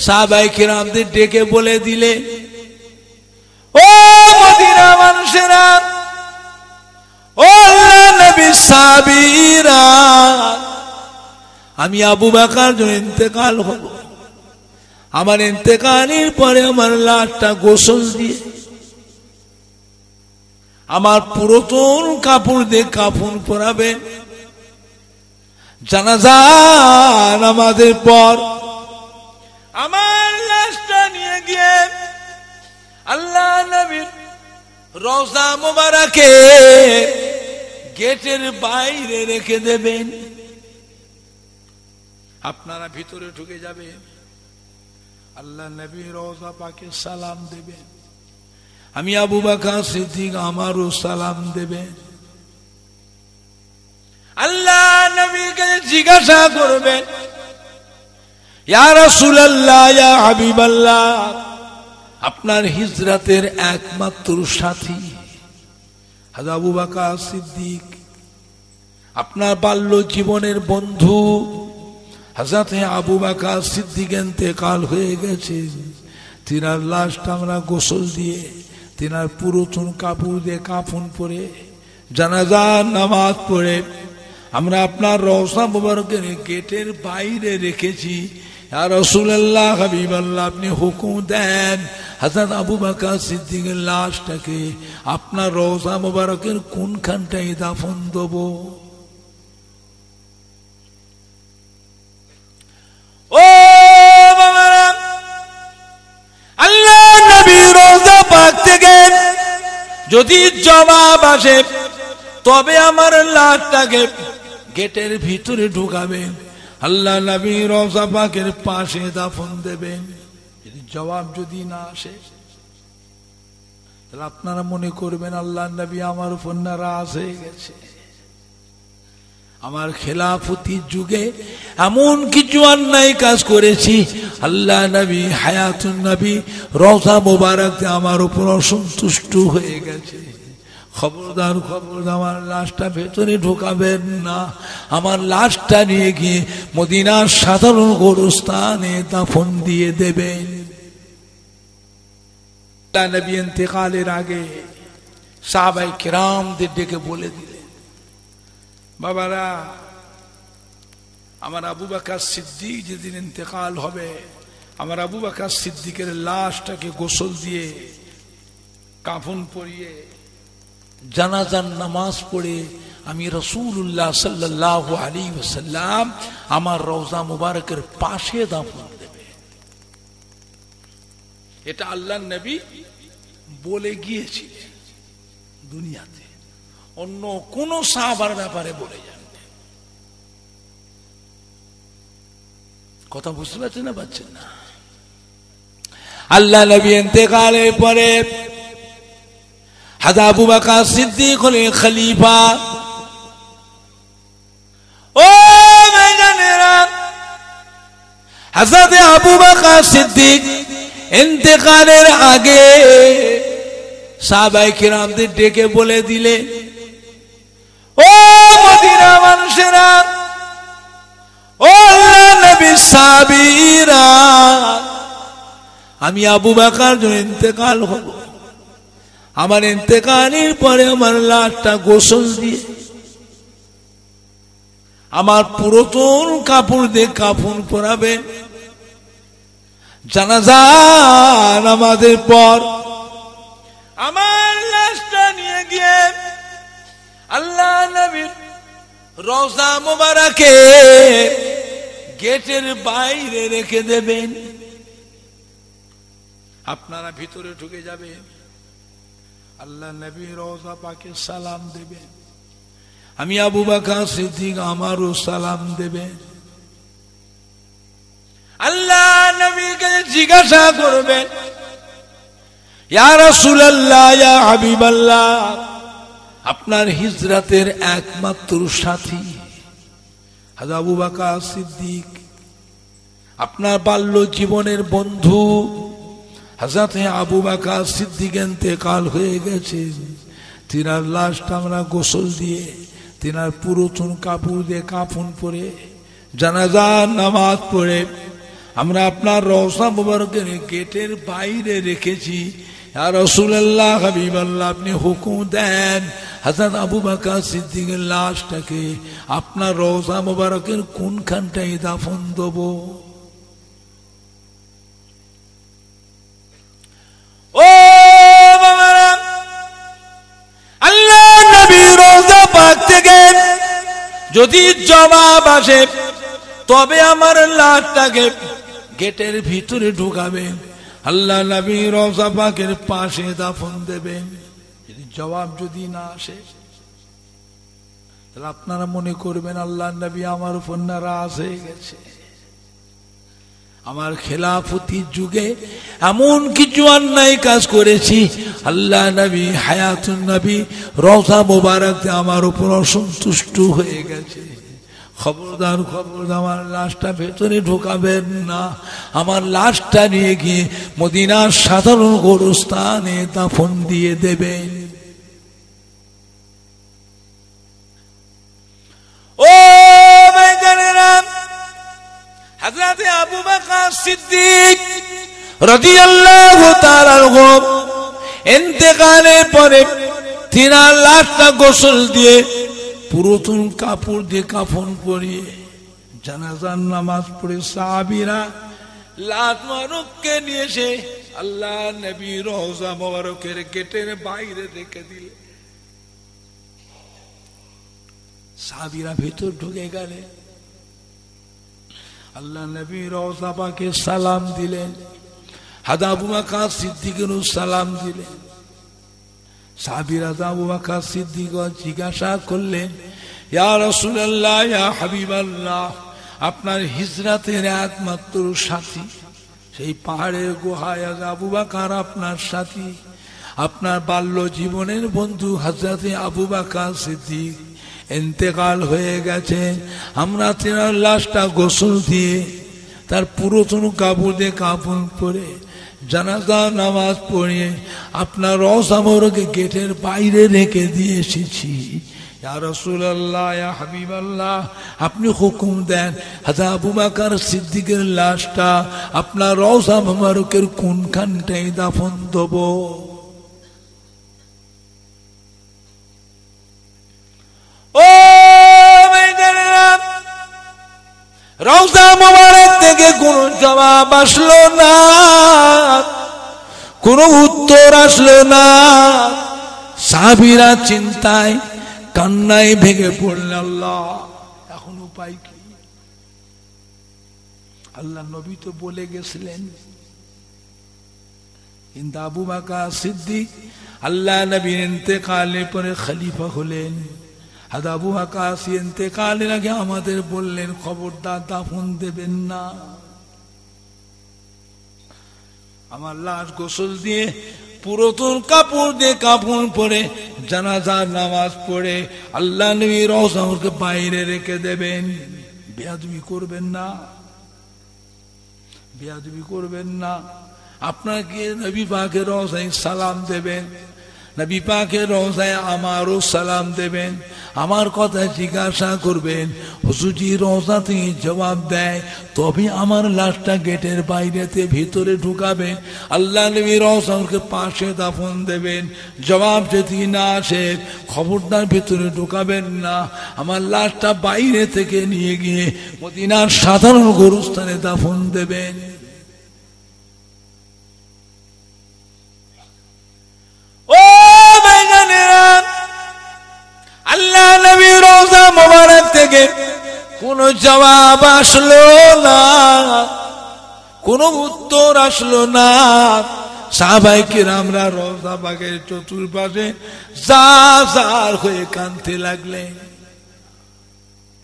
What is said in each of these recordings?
সাহাবায়ে কিরামদের ডেকে বলে দিলে, ও মদিনা মানুষেরা, ও আল্লাহর নবীর সাহাবীরা, আমি আবু বকর যখন ইন্তেকাল হব, আমার ইন্তেকালের পরে আমার লাশটা গোসল দিয়ে আমার পুরাতন কাপড় দিয়ে কাফন পরাবেন, জানাজা নামাজের পর আমার লাশটা নিয়ে গিয়ে আল্লাহর নবীর রওজা মুবারকে গেটের বাইরে রেখে দেবেন। আপনারা ভিতরে ঢুকে যাবেন, আল্লাহর নবী রওজা পাকে সালাম দেবেন, আমি আবু বকর সিদ্দিক আমারও সালাম দেবেন। আল্লাহর নবীকে জিজ্ঞাসা করবেন, ইয়া রাসূলুল্লাহ, ইয়া হাবিবাল্লাহ, আপনার হিজরতের একমাত্র সাথী হযরত আবু বকর সিদ্দিক, আপনার বাল্য জীবনের বন্ধু হযরত আবু বকর সিদ্দিক ইন্তেকাল হয়ে গেছে, তিনার লাশটা আমরা গোসল দিয়ে, তিনার পুরাতন কাপড় দিয়ে কাফন পরে, জানাজার নামাজ পড়ে আমরা আপনার রওজা মুবারকের গেটের বাইরে রেখেছি। ইয়া রাসূলুল্লাহ, হাবিবাল্লাহ, আপনি হুকুম দেন হযরত আবু বকর সিদ্দিকের লাশটাকে আপনার রওজা মুবারকের কোনখানটায় দাফন দেব? ও বাবারা, আল্লাহর নবীর রওজা পাক থেকে যদি জবাব আসে তবে আমার লাশটাকে গেটের ভিতরে ঢুকাবেন, আল্লাহ নবী রওজা পাকের পাশে দাফন দেবেন। যদি জবাব যদি না আসে তাহলে আপনারা মনে করবেন আল্লাহ নবী আমার উপর নারাজ হয়ে গেছে। আমার খেলাফতির যুগে এমন কিছু অন্যায় কাজ করেছি, আল্লাহ নবী হায়াতুন নবী রওজা মুবারক আমার উপর অসন্তুষ্ট হয়ে গেছে। খবরদার, খবরদার, আমার লাশটা ভেতরে ঢোকাবেন না, আমার লাশটা নিয়ে গিয়ে মদিনার সাধারণ গোরস্থানে দাফন দিয়ে দেবেন। আল্লাহ নবী ইন্তেকালের আগে সাহাবায়ে কিরামদের ডেকে বলে দিলেন, বাবারা, আমার আবু বকর সিদ্দিক যেদিন ইন্তেকাল হবে, আমার আবু বকর সিদ্দিকের লাশটাকে গোসল দিয়ে কাফন পরিয়ে জানাজার নামাজ পড়ে আমি রাসূলুল্লাহ সাল্লাল্লাহু আলাইহি ওয়াসাল্লাম আমার রওজা মুবারকের পাশে দাফন দেবে। এটা আল্লাহর নবী বলে গিয়েছিলেন দুনিয়াতে, অন্য কোন সাহাবার ব্যাপারে বলে যাননি। কথা বুঝতে পারছেন না? পাচ্ছেন না? আল্লাহ নবী ইন্তেকালের পরে হযরত আবু বকর সিদ্দিক হলেন খলিফা। ও ভাইজানেরা, হযরত আবু বকর সিদ্দিক ইন্তেকালের আগে সাহাবায়ে কিরামদের ডেকে বলে দিলে, ও মদিনা মানুষেরা, ও আল্লাহর নবীর সাহাবীরা, আমি আবু বকর যখন ইন্তেকাল হব, আমার ইন্তেকালের পরে আমার লাশটা গোসল দিয়ে আমার পুরাতন কাপড় দিয়ে কাফন পরাবেন, জানাজা নামাজের পর আমার লাশটা নিয়ে গিয়ে আল্লাহর নবীর রওজা মুবারকে গেটের বাইরে রেখে দেবেন। আপনারা ভিতরে ঢুকে যাবেন, আল্লাহ নবী রওজা পাকে সালাম দেবেন, আমি আবু বকর সিদ্দিক আমারও সালাম দেবেন। আল্লাহ নবীকে জিজ্ঞাসা করবেন, ইয়া রাসূলুল্লাহ, ইয়া হাবিবাল্লাহ, আপনার হিজরতের একমাত্র সাথী হযরত আবু বকর সিদ্দিক, আপনার বাল্য জীবনের বন্ধু হযরত আবু বকর সিদ্দিক ইন্তেকাল হয়ে গেছে, তিনার লাশটা আমরা গোসল দিয়ে, তিনার পুরাতন কাপড় দিয়ে কাফন পরে, জানাজার নামাজ পড়ে আমরা আপনার রওজা মুবারকের গেটের বাইরে রেখেছি। ইয়া রাসূলুল্লাহ, হাবিবাল্লাহ, আপনি হুকুম দেন হযরত আবু বকর সিদ্দিকের লাশটাকে আপনার রওজা মুবারকের কোনখানটায় দাফন দেব? ও বাবারা, আল্লাহ নবী রওজা পাক থেকে যদি জবাব আসে তবে আমার লাশটাকে গেটের ভিতরে ঢুকাবেন, আল্লাহ নবী রওজা পাকের পাশে দাফন দেবেন। যদি জবাব যদি না আসে তাহলে আপনারা মনে করবেন আল্লাহ নবী আমার উপর নারাজ হয়ে গেছে। আমার খেলাফতির যুগে এমন কিছু অন্যায় কাজ করেছি, আল্লাহ নবী হায়াতুন নবী রওজা মোবারক আমার উপর অসন্তুষ্ট হয়ে গেছে। খবরদার, খবরদার, আমার লাশটা ভেতরে ঢোকাবেন না। আমার লাশটা নিয়ে গিয়ে মদিনার সাধারণ গোরস্থানে দাফন দিয়ে দেবেন। ও ভাইজানেরা, হযরত আবু বকর সিদ্দিক রাদিয়াল্লাহু তাআলা আনহু ইন্তেকালের পরে তিনার লাশটা গোসল দিয়ে পুরাতন কাপড় দিয়ে কাফন পরিয়ে জানাজার নামাজ পড়ে সাহাবীরা লাশ মুবারককে নিয়ে এসে আল্লাহ নবী রওজা মুবারকের গেটের বাইরে রেখে দিলে। সাহাবীরা ভিতর ঢুকে গেলে আল্লাহ নবী রওজা পাকে সালাম দিলেন, হযরত আবু বকর সিদ্দিকেরও সালাম দিলেন। সাহাবীরা আবু বকর সিদ্দিক জিজ্ঞাসা করলেন, ইয়া রাসূলুল্লাহ, ইয়া হাবিবাল্লাহ, আপনার হিজরাতের একমাত্র সাথী সেই পাহাড়ের গুহায় আবু বকর আপনার সাথী, আপনার বাল্য জীবনের বন্ধু হযরত আবু বকর সিদ্দিক ইন্তেকাল হয়ে গেছে। আমরা তিনার লাশটা গোসল দিয়ে তার পুরাতন কাপড় দিয়ে কাফন পরে জানাজা নামাজ পড়িয়ে আপনার রওজা মুবারকে গেটের বাইরে রেখে দিয়ে এসেছি। ইয়া রাসূলুল্লাহ, ইয়া হাবিবাল্লাহ, আপনি হুকুম দেন হযরত আবু বকর সিদ্দিকের লাশটা আপনার রওজা মুবারকের কোনখানটায় দাফন দেব? ও ভাইজানেরা, রওজা মুবারক থেকে কোন জবাব আসলো না, কোন উত্তর আসলো না। সাহাবীরা চিন্তায় কান্নায় ভেঙে পড়লেন। আল্লাহ, এখন উপায় কি? আল্লাহ নবী তো বলে গেছিলেন, কিন্তু আবু বকর সিদ্দিক আল্লাহ নবীর ইন্তেকালের পরে খলিফা হলেন। হযরত আবু বকর ইন্তেকালের আগে আমাদের বললেন, খবরদার দাফন দেবেন না। আমার লাশ গোসল দিয়ে পুরাতন কাপড় দিয়ে কাফন পরে জানাজার নামাজ পড়ে আল্লাহ নবী রওজা মুবারকে বাইরে রেখে দেবেন। বেয়াদবি করবেন না, বেয়াদবি করবেন না। আপনাকে নবী পাকের রওজায় সালাম দেবেন, নবী পাকের রওজায় আমারও সালাম দেবেন, আমার কথা জিজ্ঞাসা করবেন। হুজুরজি রওজা থেকে জবাব দেয় তবে আমার লাশটা গেটের বাইরেতে ভিতরে ঢুকাবেন, আল্লাহ নবী রওজা মুবারকে পাশে দাফন দেবেন। জবাব যদি না আসে খবরদার ভিতরে ঢুকাবেন না, আমার লাশটা বাইরে থেকে নিয়ে গিয়ে মদিনার সাধারণ গোরস্থানে দাফন দেবেন। আল্লাহ নবী রওজা মুবারক থেকে কোন জবাব আসলো না, কোন উত্তর আসলো না। সাহাবায়ে কিরামরা রওজা পাকের চতুর্পাশে জাজার হয়ে কাঁদতে লাগলেন।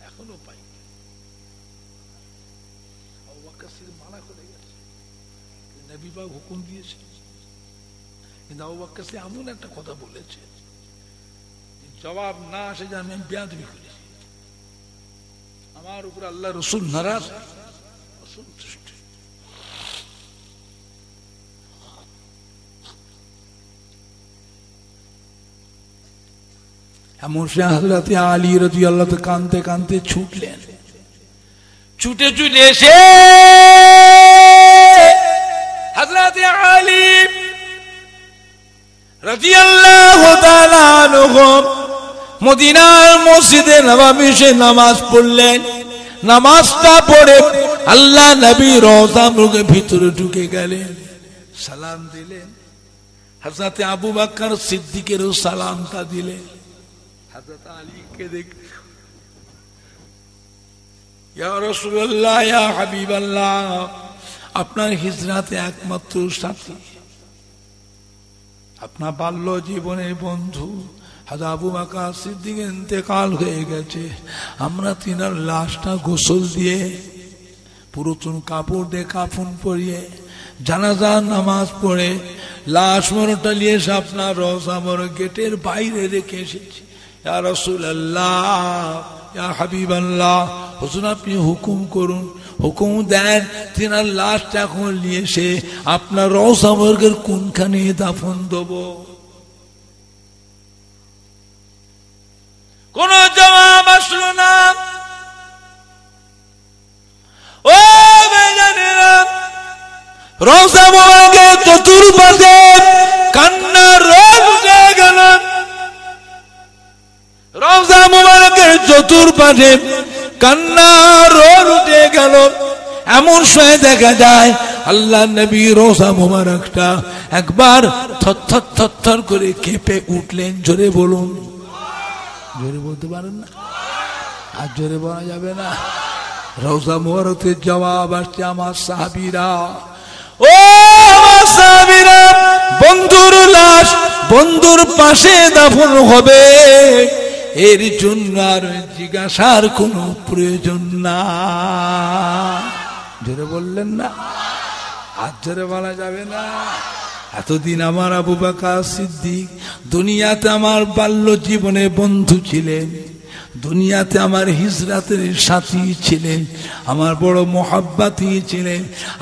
এখনো পাই আবু বকর সিদ্দিক মানা করে গেছে, নবী পাক হুকুম দিয়েছে, কিন্তু আবু বকর সিদ্দিক এমন একটা কথা বলেছে জবাব না আসে যে আমি বেয়াদবি করেছি, আমার উপর আল্লাহ রাসূল নারাজ, অসন্তুষ্ট। এমন সে হযরত আলী রাদিয়াল্লাহু তাআলা কাঁদতে কাঁদতে ছুটলেন, ছুটে ছুটে এসে যখন মদিনার মসজিদে নববীতে নামাজ পড়লেন, নামাজটা পড়ে আল্লাহ নবী রওজা মুবারকের ভিতরে ঢুকে গেলেন, সালাম দিলেন। হযরত আবু বকর সিদ্দিকেরও সালামটা দিলেন। হযরত আলীকে দেখ, ইয়া রাসূলুল্লাহ, ইয়া হাবিবাল্লাহ, আপনার হিজরাতে একমাত্র সাথী, আপনার বাল্য জীবনের বন্ধু হযরত আবু বকর সিদ্দিকের ইন্তেকাল হয়ে গেছে। আমরা তিনার লাশটা গোসল দিয়ে, পুরাতন কাপড় দিয়ে কাফন পরিয়ে, জানাজার নামাজ পড়ে লাশ মরটা নিয়ে এসে আপনার রওজা মুবারক গেটের বাইরে রেখে এসেছি। ইয়া রাসূলুল্লাহ, ইয়া হাবিবাল্লাহ, হুজুর আপনি হুকুম করুন। হুকুম দেন, তিনার লাশটা এখন নিয়ে এসে আপনার রওজা মুবারকের কোনখানে দাফন দেব? কোন জবাব আসলো না। ও বেজানেরা, রওজা মুবারকের চতুর্পাশে কান্নার রোদ উঠে গেল। রওজা মুবারকের চতুর্পাশে কান্নার রোদ উঠে গেল। এমন সময় দেখা যায় আল্লাহ নবী রওজা মুবারকটা একবার থরথর থরথর করে কেঁপে উঠলেন। জোরে বলুন। জোরে বলতে পারেন না? আর জোরে বলা যাবে না? রওজা মুবারকের জবাব আসছে আমার সাহাবীরা, ও আমার সাহাবীরা, বন্ধুর লাশ বন্ধুর পাশে দাফন হবে, এর জন্য আর জিজ্ঞাসার কোনো প্রয়োজন না। জোরে বললেন না? আর জোরে বলা যাবে না? এতদিন আমার আবু বকর সিদ্দিক দুনিয়াতে আমার বাল্য জীবনে বন্ধু ছিলেন, দুনিয়াতে আমার হিজরাতের সাথী ছিলেন, আমার বড় মোহাব্বতী ছিলেন।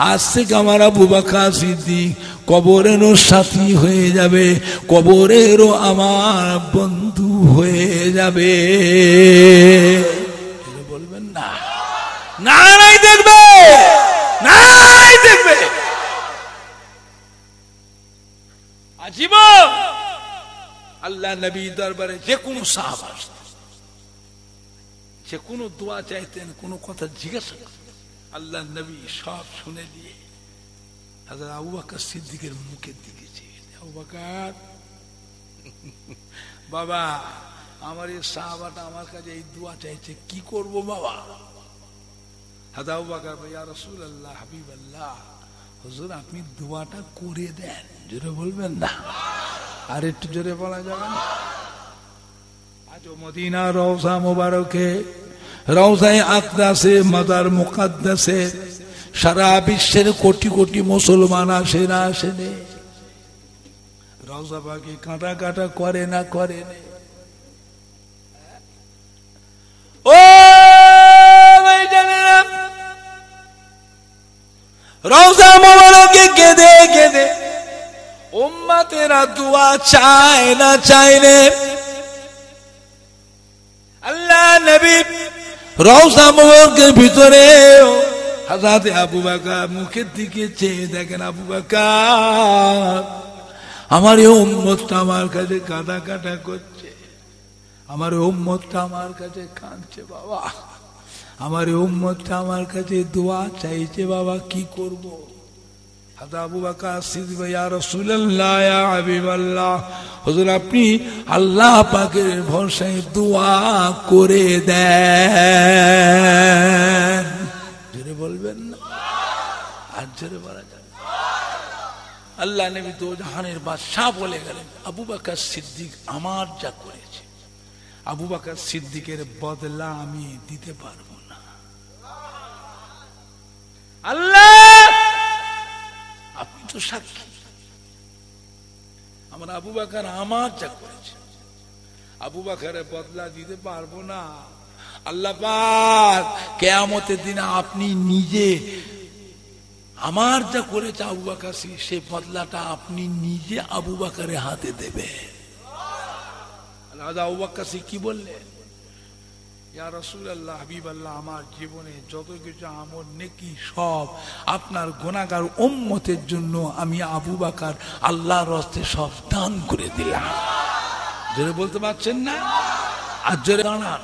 আজ থেকে আমার আবু বকর সিদ্দিক কবরেরও সাথী হয়ে যাবে, কবরেরও আমার বন্ধু হয়ে যাবে। বলবেন না? না নাই দেখবে, নাই দেখবে। আজীবন আল্লাহ নবী দরবারে যে কোনো সাহাবা যে কোনো দোয়া চাইতেন, কোনো কথা জিজ্ঞাসা করতেন, আল্লাহ নবী সব শুনে দিয়ে হযরত আবু বকর সিদ্দিকের মুখের দিকে চেয়ে, আবু বকর, বাবা আমার এই সাহাবাটা আমার কাছে এই দোয়া চাইছে, কি করব বাবা? হযরত আবু বকর, ইয়া রাসূলুল্লাহ, হাবিবাল্লাহ, হুজুর আপনি দোয়াটা করে দেন। জোরে বলবেন না? আর একটু জোরে বলা যাবে না? আজ মদিনা রওজা মুবারকে, রওজায়ে আকদাসে, মাজার মুকাদ্দাসে সারা বিশ্বের কোটি কোটি মুসলমান আসে না আসে নে? রওজা পাকে কাটা কাটা করে না করে নে? ও ভাইজানেরা, রওজা মুবারকে কেঁদে কেঁদে উম্মতেরা দোয়া চায় না চাইলে আল্লাহ নবী রওজা মুবারকের ভিতরে হযরত আবু বকর মুখের দিকে চেয়ে দেখেন, আবু বকর আমার এই উম্মতটা আমার কাছে কাঁদা কাটা করছে, আমার এই উম্মতটা আমার কাছে কাঁদছে বাবা, আমার এই উম্মতটা আমার কাছে দোয়া চাইছে বাবা, কি করব? হযরত আবু বকর সিদ্দিক, ইয়া রাসূলুল্লাহ, ইয়া হাবিবাল্লাহ, হুজুর আপনি আল্লাহ পাকের ভরসায় দোয়া করে দেন। জোরে বলবেন না? আর জোরে বলা যাবে? আল্লাহ নবী তো জাহানের বাদশাহ বলে গেলেন, আবু বকর সিদ্দিক আমার যা করেছে, আবু বকর সিদ্দিকের বদলা আমি দিতে পারবো না। আল্লাহ আপনি তো সাক্ষী, আমার আবু বকর আমার যা করেছে, আবু বকরের বদলা দিতে পারবো না। আল্লাহ পাক কিয়ামতের দিনে আপনি নিজে আমার যা করেছে আবু বকর, সেই বদলাটা আপনি নিজে আবু বকরের হাতে দেবে। আবু বকর কি বললেন? ইয়া রাসূলুল্লাহ, হাবিবাল্লাহ, আমার জীবনে যত কিছু আমল নেকি সব আপনার গুনাহগার উম্মতের জন্য আমি আবু বকর আল্লাহর রাস্তায় সব দান করে দিলাম। জোরে বলতে পারছেন না? আর জোরে দাঁড়ান,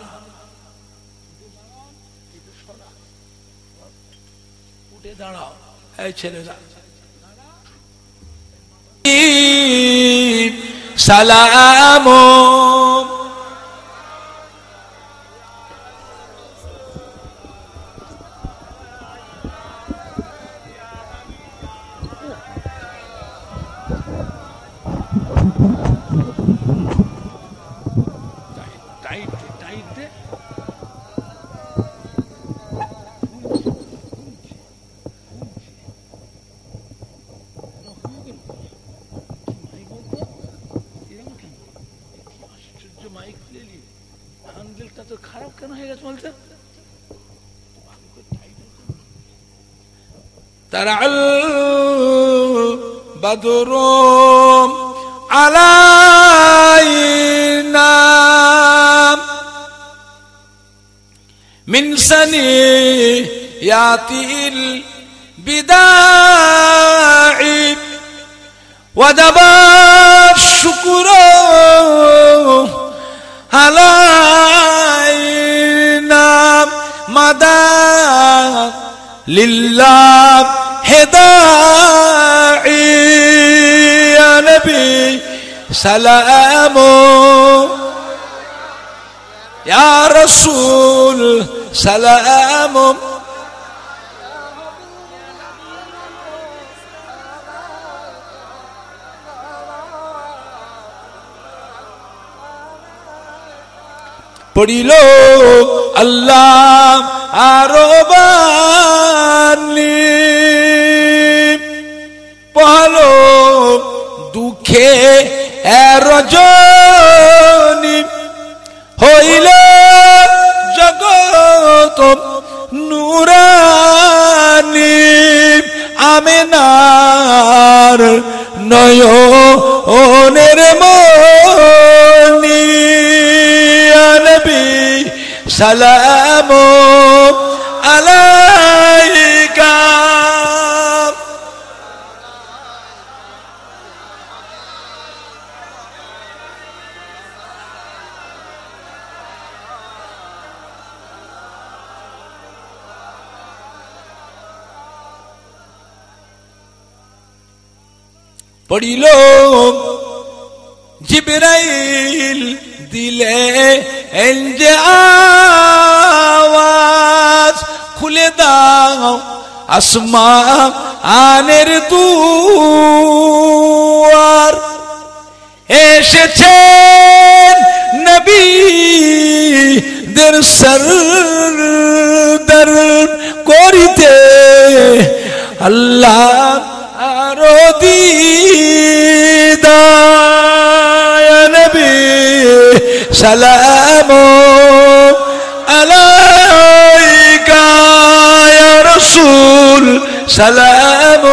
উঠে দাঁড়াও এই ছেলেরা। সালাম খারাপ কেন হয়ে গেছে বলতে? তারাল বাদরুম আলাইনা মিন সানিয়াতিল বিদাই ওয়াজাবা শুকরু আলাইনা মাদা লিল্লাহ হেদাই ইয়া নবী সালাম ইয়া রাসূল সালাম পড়িল আল্লাহ আরো বাণী পড়লো দুঃখে রজনী হইল জগৎ নুরানী আমেনার নয়নের মনি নবী সালাম আলাইকা পড়িল জিবরাইল দিলে এনজে আওয়াজ খুলে দাও আসমানের দুয়ার এসেছেন নবীদের সরদার করিতে আল্লাহ আরো দিদার নবী সালাম আলাইকা ইয়া রাসূল সালাম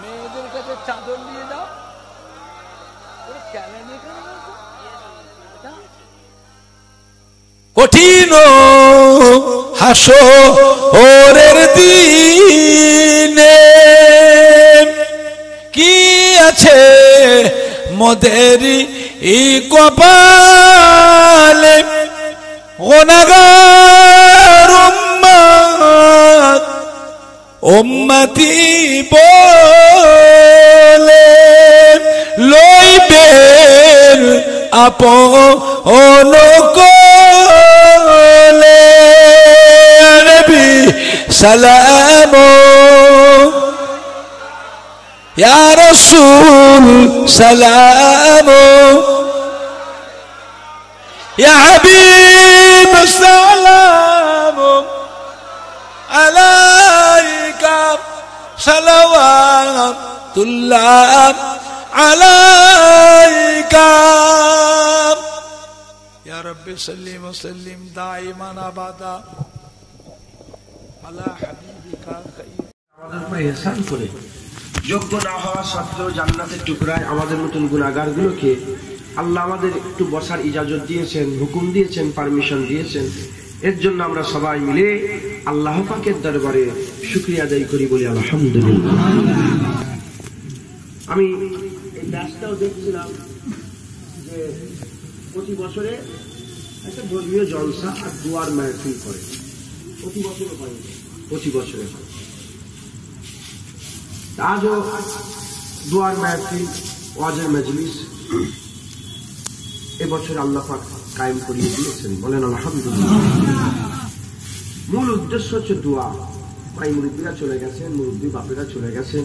মেয়েদের কাছে চাদর নিয়ে দাও কঠিন হাসরের দিনে কি আছে মোদের এই কপালে গুনাহগার উম্মত উম্মতি বলে লইবেন আপন কোলে নবী সালাম ইয়া রাসূল সালাম ইয়া হাবিব সালাম আলাইকা সালাওয়াতুল্লাহ আলাইকা ইয়া রাব্বি সাল্লিম ওয়া সাল্লিম দাইমান আবাদা আলা হাবিবিকা খাইর। আমাদের উপর ইহসান করে যোগ্য না হওয়া সত্ত্বেও জান্নাতের টুকরায় আমাদের মতন গুনাহগারগুলোকে আল্লাহ আমাদের একটু বসার ইজাজত দিয়েছেন, হুকুম দিয়েছেন, পারমিশন দিয়েছেন। এর জন্য আমরা সবাই মিলে আল্লাহ পাকের দরবারে শুকরিয়া আদায় করি, বলি আলহামদুলিল্লাহ। আমি এই ব্যাসটাও দেখছিলাম যে প্রতি বছরে একটা ধর্মীয় জলসা আর দুয়ার মাহফিল করে, প্রতি বছরে হয়, প্রতি বছরে হয়। আজও দুয়ার মাহফিল, ওয়াজের মজলিস এবছর আল্লাহ পাক কায়েম করিয়ে দিয়েছেন, বলেন আলহামদুলিল্লাহ। মূল উদ্দেশ্য হচ্ছে দোয়া। ভাই মুরব্বীরা চলে গেছেন, মুরব্বী বাপেরা চলে গেছেন,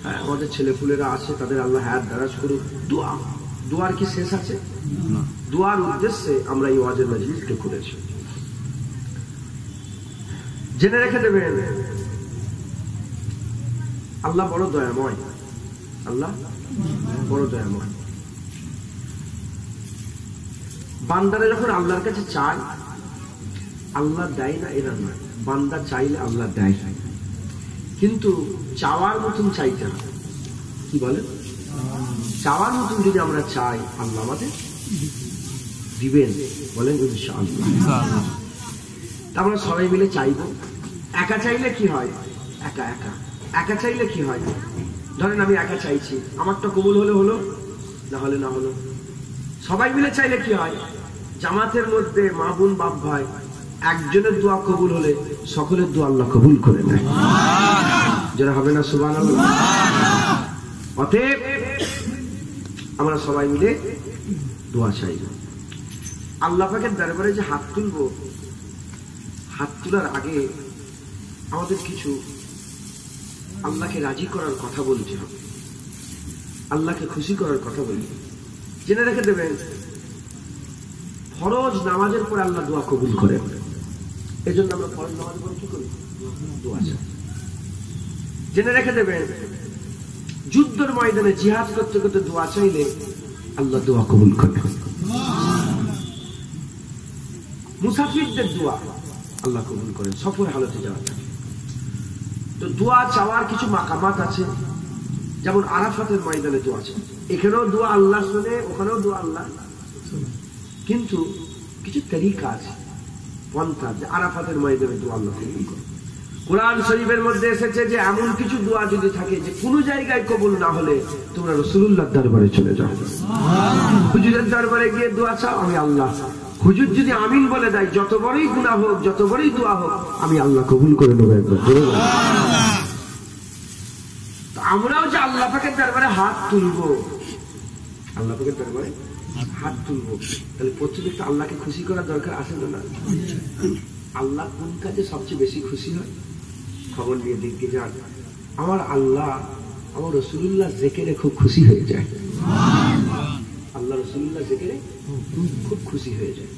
হ্যাঁ, আমাদের ছেলেপুলেরা আছে, তাদের আল্লাহ হায়াত দারাজ করুক। দোয়া, দোয়ার কি শেষ আছে? দোয়ার উদ্দেশ্যে আমরা এই ওয়াজের মজলিসটা করেছি। জেনে রেখে দেবেন, আল্লাহ বড় দয়াময়, আল্লাহ বড় দয়াময়। বান্দারা যখন আল্লাহর কাছে চায়, আল্লাহ দেয় না এরা নয়, বান্দা চাইলে আল্লাহ দেয়। কিন্তু চাওয়ার মতন চাইতে হবে, কি বলে, চাওয়ার মতন যদি আমরা চাই আল্লাহ আমাদের দিবেন, বলেন ইনশাআল্লাহ। আমরা সবাই মিলে চাইব। একা চাইলে কি হয়, একা একা একা চাইলে কি হয়, ধরেন আমি একা চাইছি, আমারটা কবুল হলে হলো, না হলে না হলো। সবাই মিলে চাইলে কি হয়, জামাতের মধ্যে মা বোন বাপ ভাই একজনের দোয়া কবুল হলে সকলের দোয়া আল্লাহ কবুল করে নেয়, যারা হবে না সুবহানাল্লাহ। অতএব আমরা সবাই মিলে দোয়া চাইব। আল্লাহ পাকের দরবারে যে হাত তুলব, হাত তোলার আগে আমাদের কিছু আল্লাহকে রাজি করার কথা বলতে হবে, আল্লাহকে খুশি করার কথা বলি। জেনে রেখে দেবেন, ফরজ নামাজের পরে আল্লাহ দোয়া কবুল করে। এজন্য আমরা ফরজ নামাজ পরে কি করি, দোয়া চাই। জেনে রেখে দেবেন, যুদ্ধের ময়দানে জিহাদ করতে করতে দোয়া চাইলে আল্লাহ দোয়া কবুল করে। মুসাফিরদের দোয়া আল্লাহ কবুল করেন, সফর হালতে যাওয়া যায়। তো দোয়া চাওয়ার কিছু মাকামাত আছে, যেমন আরাফাতের ময়দানে দোয়া চাই, এখানেও দোয়া আল্লাহ শুনে, ওখানেও দোয়া আল্লাহ। কিন্তু কিছু তরিকা আছে, পন্থা, যে আরাফাতের ময়দানে দোয়া আল্লাহ কবুল করে। কোরআন শরীফের মধ্যে এসেছে যে এমন কিছু দোয়া যদি থাকে যে কোনো জায়গায় কবুল না হলে তোমরা রাসূলুল্লাহর দরবারে চলে যাও, হুজুরের দরবারে গিয়ে দোয়া চাও, আমি আল্লাহ, হুজুর যদি আমিন বলে দেয়, যত বড়ই গুনাহ হোক, যত বড়ই দোয়া হোক, আমি আল্লাহ কবুল করে নেব একবার। আমরাও যে আল্লাহ পাকের দরবারে হাত তুলব, আল্লাহ পাকের দরবারে হাত তুলব, তাহলে প্রথমে একটু আল্লাহকে খুশি করার দরকার আছে না? আল্লাহ কোন কাজে সবচেয়ে বেশি খুশি হয়, খবর নিয়ে দেখতে যান। আমার আল্লাহ আমার রাসূলুল্লাহ জিকিরে খুব খুশি হয়ে যায়, আল্লাহ রাসূলুল্লাহ জিকিরে খুব খুশি হয়ে যায়।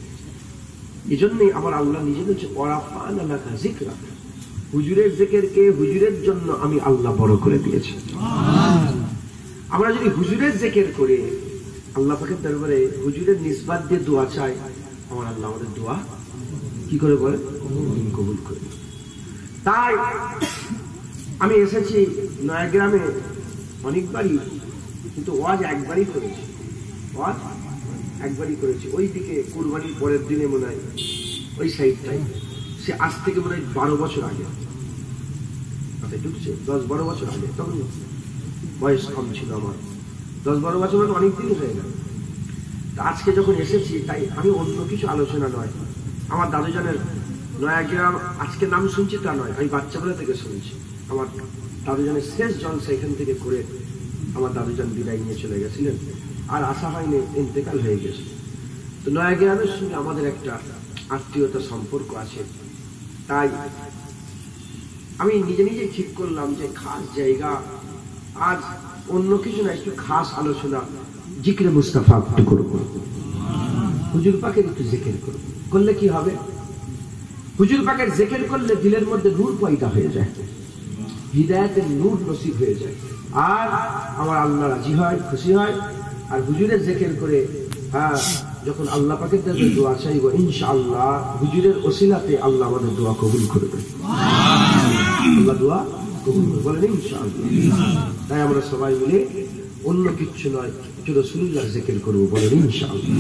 এজন্যই আমার আল্লাহ নিজে বলছে, ওয়ারাফা'না লাকা যিকরাক, হুজুরের জিকিরকে হুজুরের জন্য আমি আল্লাহ বড় করে দিয়েছি। আমরা যদি হুজুরের জিকির করে আল্লাহ পাকের দরবারে হুজুরের নিসবত দিয়ে দোয়া চাই, আমার আল্লাহ আমাদের দোয়া কি করে বলে, কবুল করে। তাই আমি এসেছি নয়াগ্রামে অনেকবারই, কিন্তু ওয়াজ একবারই করেছি, ওয়াজ একবারই করেছি। ওই দিকে কুরবানির পরের দিনে মনে হয় ওই সাইডটাই, সে আজ থেকে মনে হয় 12 বছর আগে ঢুকছে, 10-12 বছর আগে, তখন বয়স কম ছিল আমার, 10-12 বছর মানে অনেকদিন হয়ে গেল। আজকে যখন এসেছি, তাই আমি অন্য কিছু আলোচনা নয়, আমার দাদুজানের নয়াগ্রাম আজকে নাম শুনছি তা নয়, আমি বাচ্চাবেলা থেকে শুনছি। আমার দাদুজানের শেষ জলসা এখান থেকে করে আমার দাদুজান বিদায় নিয়ে চলে গেছিলেন, আর আশা হয়নি, ইন্তেকাল হয়ে গেছে। তো নয়াগ্রামের সঙ্গে আমাদের একটা আত্মীয়তা সম্পর্ক আছে, তাই আমি নিজে নিজে ঠিক করলাম যে খাস জায়গা, আজ অন্য কিছু না, একটু খাস আলোচনা, জিকিরে মুস্তাফা একটু করব, হুজুর পাকের একটু জিকির করব। করলে কি হবে, হুজুর পাকের জিকির করলে দিলের মধ্যে নূর পয়দা হয়ে যায়, হিদায়াতের নূর নসিব হয়ে যায়, আর আমার আল্লাহ রাজি হয়, খুশি হয়। আর হুজুরের জিকির করে যখন আল্লাহ পাকের কাছে দোয়া চাইব, ইনশাআল্লাহ হুজুরের ওসিলাতে আল্লাহ আমাদের দোয়া কবুল করবে, আল্লাহ দোয়া কবুল করবে, বলেন ইনশাআল্লাহ। তাই আমরা সবাই মিলে অন্য কিচ্ছু নয়, শুধু রাসূলুল্লাহর জিকির করব, বলেন ইনশাআল্লাহ।